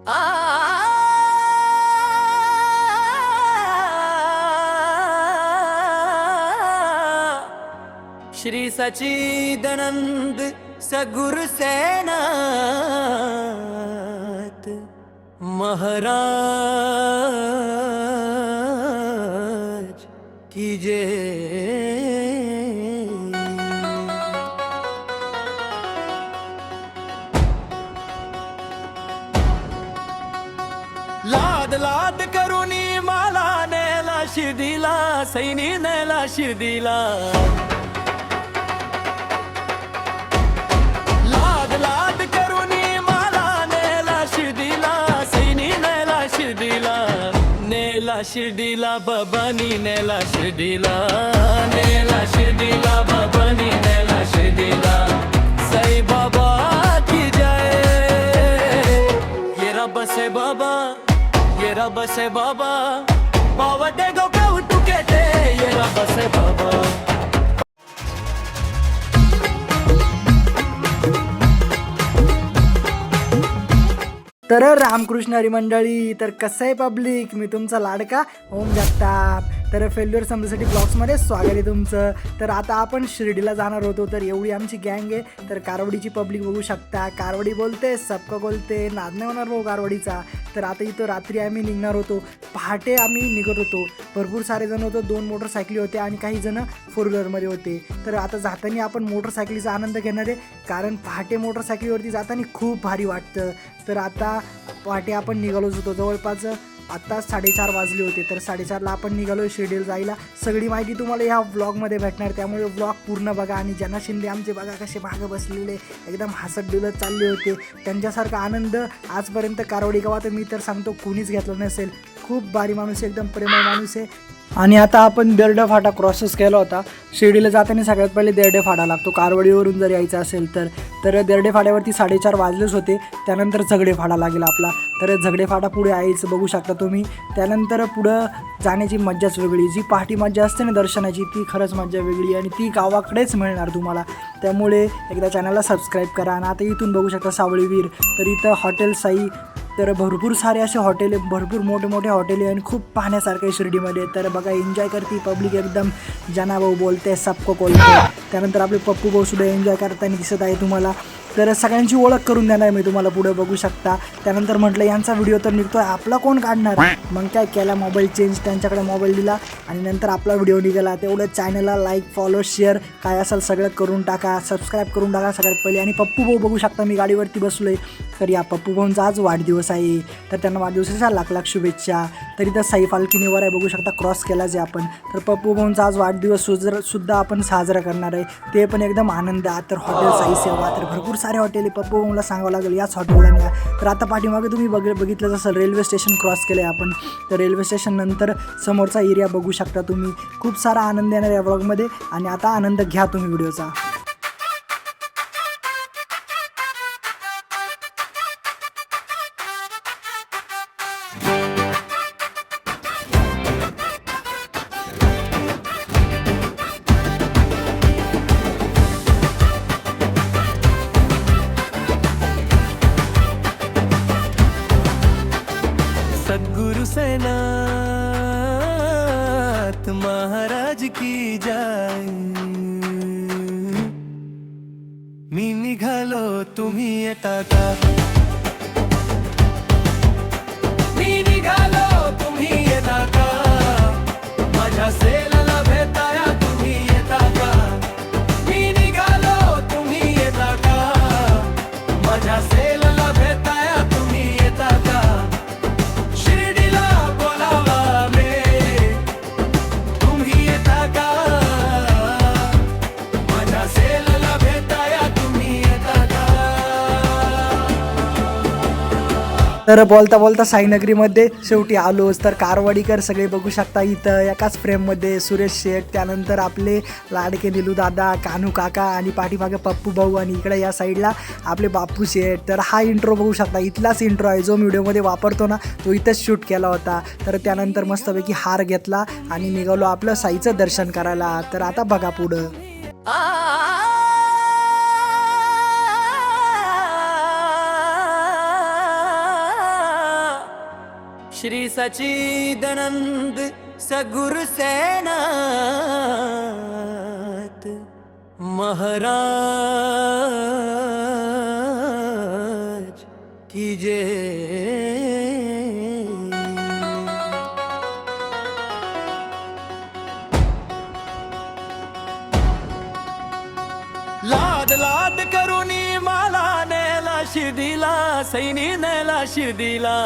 श्री सच्चिदानंद सद्गुरु सेनाथ महाराज की जय। लाद लाद करुणी माला नेला शिर्डीला, सैनी नेला शिर्डीला। लाद लाद करुणी माला नेला शिर्डीला, सैनी नेला शिर्डीला। नेला शिर्डीला बाबानी नेला शिर्डीला, नेला शिर्डीला बाबानी नेला शिर्डीला। साई बाबा की जय। ये रब से बाबा, ये रब से बाबा, पावटे गो कौतु केते, ये रब से बाबा। तर रामकृष्ण हरी मंडळी, तर कसं आहे पब्लिक, मी तुमचा लाडका ओम जगताप। तर फेल्युअर समजासाठी ब्लॉग्समध्ये स्वागत आहे तुमचं। तर आता आपण शिर्डीला जाणार होतो, तर एवढी आमची गँग आहे। तर कारवडीची पब्लिक बघू शकता, कारवडी बोलते सबका बोलते, नाद नाही होणार भाऊ कारवडीचा। तर आता इथं रात्री आम्ही निघणार होतो, पहाटे आम्ही निघत होतो। भरपूर सारे जण होतो, 2 मोटरसायकली होते आणि काही जण 4 व्हीलरमध्ये होते। तर आता जाताना आपण मोटरसायकलीचा आनंद घेणार आहे, कारण पहाटे मोटरसायकलीवरती जाताना खूप भारी वाटतं। तर आता पहाटे आपण निघालोच होतो, जवळपास आत्ता 4:30 वाजले होते। तर 4:30ला आपण निघालो शिर्डीला जायला। सगळी माहिती तुम्हाला ह्या व्लॉगमध्ये भेटणार, त्यामुळे व्लॉग पूर्ण बघा। आणि जना शिंदे आमचे बघा कसे मागं बसलेले, एकदम हसत डुलत चालले होते। त्यांच्यासारखा आनंद आजपर्यंत कारवडी गावात मी तर सांगतो कोणीच घेतला नसेल। खूप भारी माणूस आहे, एकदम प्रेमळ माणूस आहे। आणि आता आपण देरडे फाटा क्रॉसेस केला होता। शिर्डीला जाताना सगळ्यात पहिले देरडे फाटा लागतो, कारवडीवरून जर यायचं असेल तर। देरडे फाट्यावरती 4:30 वाजलेच होते, त्यानंतर झगडे फाटा लागेल आपला। तर झगडे फाटा पुढे यायचं बघू शकता तुम्ही। त्यानंतर पुढं जाण्याची मज्जाच वेगळी, जी पहाटी मज्जा असते ना दर्शनाची, ती खरंच मज्जा वेगळी आणि ती गावाकडेच मिळणार तुम्हाला। त्यामुळे एकदा चॅनलला सबस्क्राईब करा। आणि आता इथून बघू शकता सावळीवीर, तर इथं हॉटेल साई, तर भरपूर सारे असे हॉटेल आहे, भरपूर मोठे मोठे हॉटेल आहे आणि खूप पाहण्यासारखं आहे शिर्डीमध्ये। तर बघा एन्जॉय करते पब्लिक, एकदम जना भाऊ बोलते सबको बोलते। त्यानंतर आपले पप्पू भाऊ सुद्धा एन्जॉय करताना दिसत आहे तुम्हाला। तर सगळ्यांची ओळख करून देणार मी तुम्हाला, पुढे बघू शकता। त्यानंतर म्हटलं यांचा व्हिडिओ तर निघतोय, आपला कोण काढणार, मग काय केला मोबाईल चेंज, त्यांच्याकडे मोबाईल दिला आणि नंतर आपला व्हिडिओ निघाला। तेवढं चॅनलला लाईक फॉलो शेअर काय असेल सगळं करून टाका, सबस्क्राईब करून टाका सगळ्यात पहिले। आणि पप्पू भाऊ बघू शकता मी गाडीवरती बसलोय, तर या पप्पू भाऊंचा आज वाढदिवस आहे, तर त्यांना वाढदिवसाच्या लाख लाख शुभेच्छा। तर इथं साई फाल्किनीवर आहे बघू शकता, क्रॉस केला जे आपण। तर पप्पू भाऊंचा आज वाढदिवस सुद्धा आपण साजरा करणार आहे, ते पण एकदम आनंदात। तर हॉटेल साई सेवा, तर भरपूर सारे हॉटेल आहे, पप्पू भाऊला सांगावं लागेल याच हॉटेलला न्या। तर आता पाठीमागे तुम्ही बघितलं असेल रेल्वे स्टेशन क्रॉस केलं आहे आपण। तर रेल्वे स्टेशन नंतर समोरचा एरिया बघू शकता तुम्ही। खूप सारा आनंद येणार या व्लॉगमध्ये, आणि आता आनंद घ्या तुम्ही व्हिडिओचा। सद्गुरु सेनाथ महाराज की जय। मी निघालो तुम्ही येता का, मी निघालो तुम्ही येता का, माझ्या सेलला भेटाया तुम्ही येता का, मी निघालो तुम्ही येता का, माझ्या सेलला भेटाया तुम्ही येता का। शिर्डीला बोलावा मे तुम्ही येता का, माझ्या सेलला भेटाया तुम्ही येता का। तर बोलता बोलता साईनगरीमध्ये शेवटी आलोच। तर कारवाडीकर सगळे बघू शकता इथं एकाच फ्रेममध्ये, सुरेश शेठ, त्यानंतर आपले लाडके निलू दादा, कानू काका आणि पाठीमागे पप्पू भाऊ, आणि इकडे या साईडला आपले बापू शेठ। तर हा इंट्रो बघू शकता, इथलाच इंट्रो आहे जो मी व्हिडिओमध्ये वापरतो ना, तो इथंच शूट केला होता। तर त्यानंतर मस्तपैकी हार घेतला आणि निघालो आपलं साईचं दर्शन करायला। तर आता बघा पुढं। श्री सच्चिदानंद सद्गुरु सेनाथ महाराज की जय। लाद लाद करुणी माला नेला शिर्डीला सैनी नेला शिर्डीला।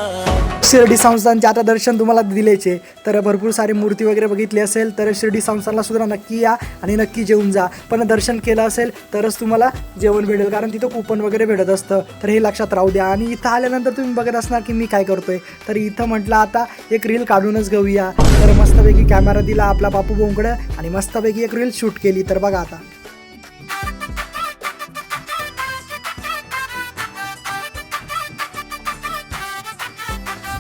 शिर्डी संस्थानचे आता दर्शन तुम्हाला दिलेचे, तर भरपूर सारी मूर्ती वगैरे बघितली असेल तर शिर्डी संस्थानला सुद्धा नक्की या आणि नक्की जेवून जा. पण दर्शन केलं असेल तरच तुम्हाला जेवण भेटेल, कारण तिथं कुपन वगैरे भेटत असतं, तर हे लक्षात राहू द्या. आणि इथं आल्यानंतर तुम्ही बघत असणार की मी काय करतोय, तर इथं म्हटलं आता एक रील काढूनच घेऊया. तर मस्तपैकी कॅमेरा दिला आपला बापू भाऊंकडे आणि मस्तपैकी एक रील शूट केली. तर बघा आता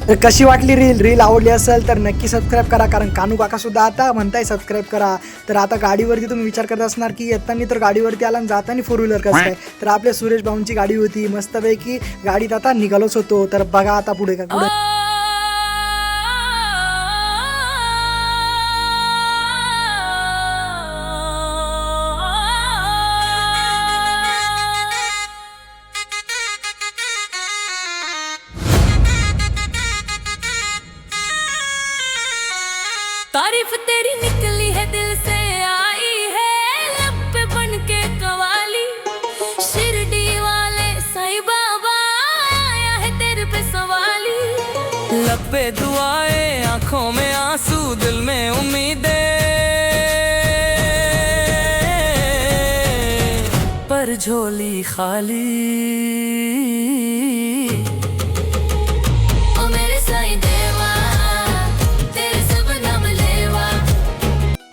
तर कशी वाटली रील आवडली असेल तर नक्की सबस्क्राईब करा, कारण कानू काका सुद्धा आता म्हणताय सबस्क्राईब करा. तर आता गाडीवरती तुम्ही विचार करत असणार की येताना तर गाडीवरती आला आणि जाताना 4 व्हीलर कसं काय, तर आपल्या सुरेश भाऊंची गाडी होती, मस्तपैकी गाडीत आता निघालोच होतो. तर बघा आता पुढे का पुढे तारीफ तेरी निकली है दिल से आई है, लब पे बन के कवाली। शिरडी वाले साईं बाबा आया है तेरे पे सवाली। लब पे दुआएं आंखों में आंसू दिल में उम्मीदें, पर झोली खाली। ओ मेरे साईं देवा तेरे सब नाम लेवा।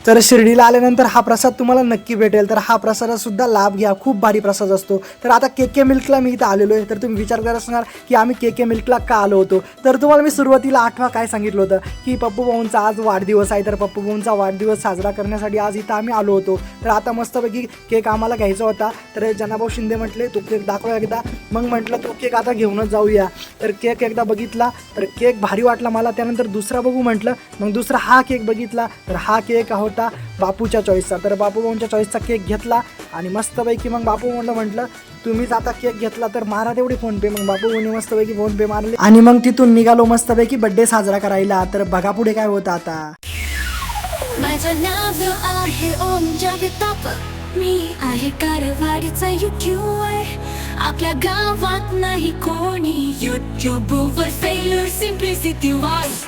तर शिर्डीला आल्यानंतर हा प्रसाद तुम्हाला नक्की भेटेल, तर हा प्रसादाचा सुद्धा लाभ घ्या, खूप भारी प्रसाद असतो. तर आता के मिल्कला मी इथं आलेलो आहे, तर तुम्ही विचार करत असणार की आम्ही के मिल्कला का आलो होतो. तर तुम्हाला मी सुरुवातीला आठवा काय सांगितलं होतं की पप्पू भाऊंचा आज वाढदिवस आहे, तर पप्पू भाऊंचा वाढदिवस साजरा करण्यासाठी आज इथं आम्ही आलो होतो. तर आता मस्तपैकी केक आम्हाला घ्यायचा होता, तर जनाभाऊ शिंदे म्हटले तो केक दाखवा एकदा. मग म्हटलं तो केक आता घेऊनच जाऊया. तर केक एकदा बघितला तर केक भारी वाटला मला, त्यानंतर दुसरा बघू म्हटलं, मग दुसरा हा केक बघितला, तर हा केक होता बापूच्या चॉईसचा. तर बापू भाऊंच्या चॉईसचा केक घेतला आणि मस्तपैकी मग बापू म्हटलं तुम्हीच आता केक घेतला तर मारा तेवढी फोनपे. मग बापू भाऊनी मस्तपैकी फोनपे मारले आणि मग तिथून निघालो मस्तपैकी बर्थडे साजरा करायला. तर बघा पुढे काय होतं आता. माझं नाव आहे ओम जगताप, मी आहे कारवाडीचा युट्यूबर. आपल्या गावात नाही कोणी युट्यूबवर फेल्युअर सिम्प्लिसिटी वाईज.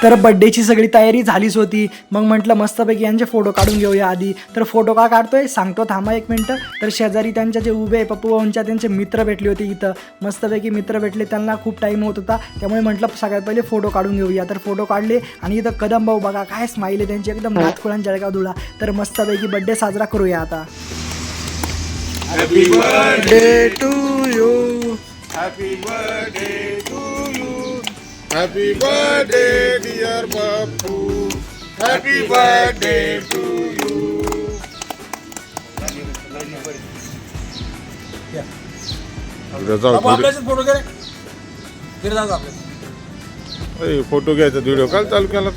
तर बड्डेची सगळी तयारी झालीच होती. मग म्हटलं मस्तपैकी यांचे फोटो काढून घेऊया आधी. तर फोटो का काढतोय सांगतो, थांबा 1 मिनटं. तर शेजारी त्यांच्या जे उभे पप्पू भाऊंच्या त्यांचे मित्र भेटले होते इथं, मस्तपैकी मित्र भेटले, त्यांना खूप टाईम होत होता, त्यामुळे म्हटलं सगळ्यात पहिले फोटो काढून घेऊया. तर फोटो काढले आणि इथं कदम भाऊ बघा काय स्माईल आहे त्यांची, एकदम नाथखुळान जळगाव धुळा. तर मस्तपैकी बड्डे साजरा करूया आता. Happy birthday to you, happy birthday to you, happy birthday dear Bapu, happy birthday to you. Photo घ्यायचा व्हिडिओ काल चालू केला.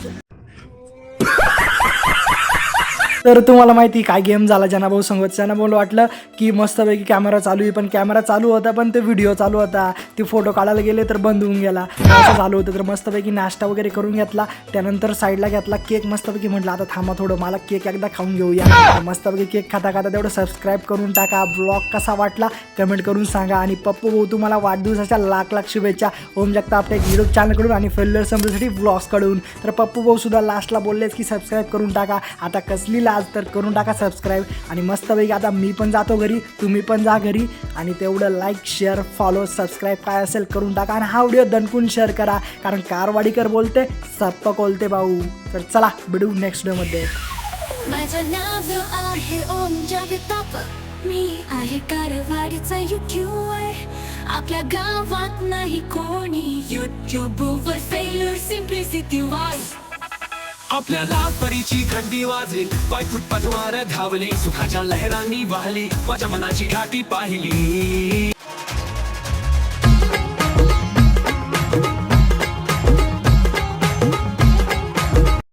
तर तुम्हाला माहिती काय गेम झाला जनाभाऊ संगत. जनाभाऊला वाटलं की मस्तपैकी कॅमेरा चालू आहे, पण कॅमेरा चालू होता पण ते व्हिडिओ चालू होता, ते फोटो काढायला गेले तर बंद होऊन गेला, असं झालं होतं. तर मस्तपैकी नाश्ता वगैरे करून घेतला, त्यानंतर साईडला घेतला केक. मस्तपैकी म्हटलं आता थांबा थोडं, मला केक एकदा खाऊन घेऊया. मस्तपैकी केक खाता खाता तेवढं सबस्क्राईब करून टाका. ब्लॉग कसा वाटला कमेंट करून सांगा. आणि पप्पू भाऊ तुम्हाला वाढदिवसाच्या लाख लाख शुभेच्छा ओम जगताप आपल्या यूट्यूब चॅनलकडून आणि फेल्युअर समजण्यासाठी ब्लॉग्सकडून. तर पप्पू भाऊ सुद्धा लास्टला बोललेच की सबस्क्राईब करून टाका. आता कसली लाज, तर करून टाका सबस्क्राईब. आणि मस्तपैकी आता मी पण जातो घरी, तुम्ही पण जा घरी, आणि तेवढं लाईक शेअर फॉलो सबस्क्राईब काय असेल करून टाका. आणि हा व्हिडिओ दणकून शेअर करा, कारण कारवाडीकर बोलते सप्प कोलते भाऊ. तर चला भेटू नेक्स्ट व्हिडिओमध्ये. माझं नाव आहे ओम जगताप, मी आहे कारवाडीचा युट्यूबर. आपल्या गावात नाही कोणी युट्यूबवर फेल्युअर सिम्प्लिसिटी वाईज. आपल्याला परीची घंटी वाजली, पाय फुटपाथवर धावले, सुखाच्या लहरांनी वाहली, माझ्या मनाची घाटी पाहिली.